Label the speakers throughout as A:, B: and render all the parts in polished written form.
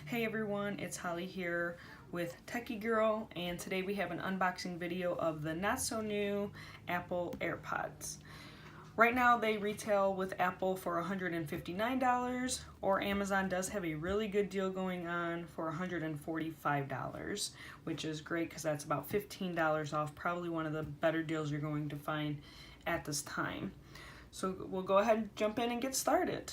A: Hey everyone, it's Holly here with Techie Girl, and today we have an unboxing video of the not so new Apple AirPods. Right now they retail with Apple for $159, or Amazon does have a really good deal going on for $145, which is great because that's about $15 off, probably one of the better deals you're going to find at this time. So we'll go ahead and jump in and get started.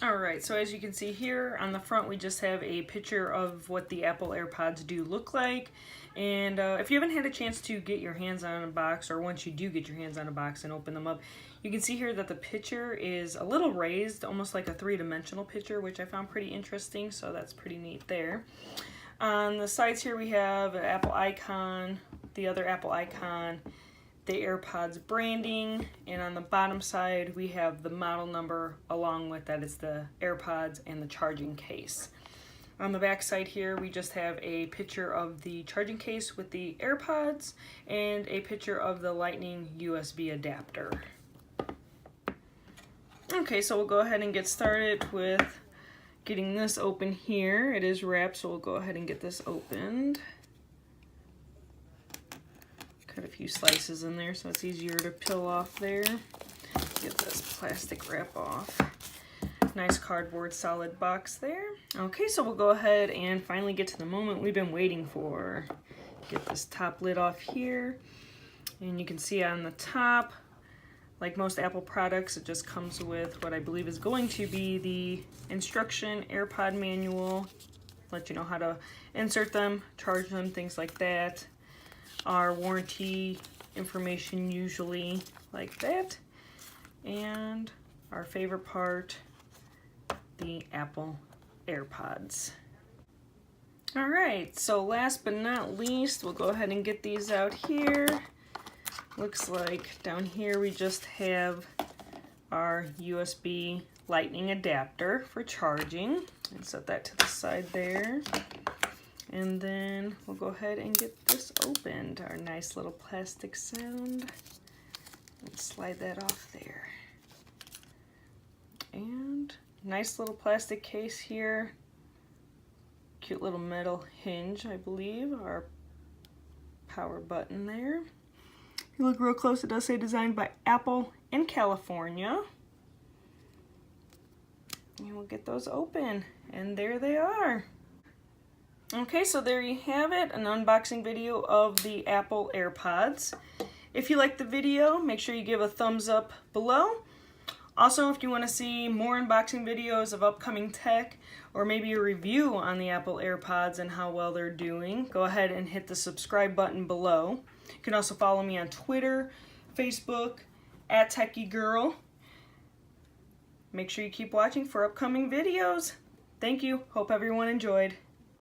A: Alright, so as you can see here on the front we just have a picture of what the Apple AirPods do look like. And if you haven't had a chance to get your hands on a box, or once you do get your hands on a box and open them up, you can see here that the picture is a little raised, almost like a three-dimensional picture, which I found pretty interesting, so that's pretty neat there. On the sides here we have an Apple icon, the other Apple icon, the AirPods branding, and on the bottom side we have the model number along with that. It's the AirPods and the charging case. On the back side here we just have a picture of the charging case with the AirPods and a picture of the Lightning USB adapter. Okay, so we'll go ahead and get started with getting this open here. It is wrapped, so we'll go ahead and get this opened. Cut a few slices in there so it's easier to peel off there. Get this plastic wrap off. Nice cardboard solid box there. Okay, so we'll go ahead and finally get to the moment we've been waiting for. Get this top lid off here. And you can see on the top, like most Apple products, it just comes with what I believe is going to be the instruction AirPod manual. Let you know how to insert them, charge them, things like that. Our warranty information usually like that, and our favorite part, the Apple AirPods. Alright, so last but not least, we'll go ahead and get these out here. Looks like down here we just have our USB Lightning adapter for charging, and set that to the side there. And then we'll go ahead and get this opened. Our nice little plastic sound. Let's slide that off there. And nice little plastic case here. Cute little metal hinge, I believe. Our power button there. If you look real close, it does say designed by Apple in California. And we'll get those open. And there they are. Okay, so there you have it, an unboxing video of the Apple AirPods. If you liked the video, make sure you give a thumbs up below. Also, if you want to see more unboxing videos of upcoming tech, or maybe a review on the Apple AirPods and how well they're doing, go ahead and hit the subscribe button below. You can also follow me on Twitter, Facebook, @TechieGirl. Make sure you keep watching for upcoming videos. Thank you. Hope everyone enjoyed.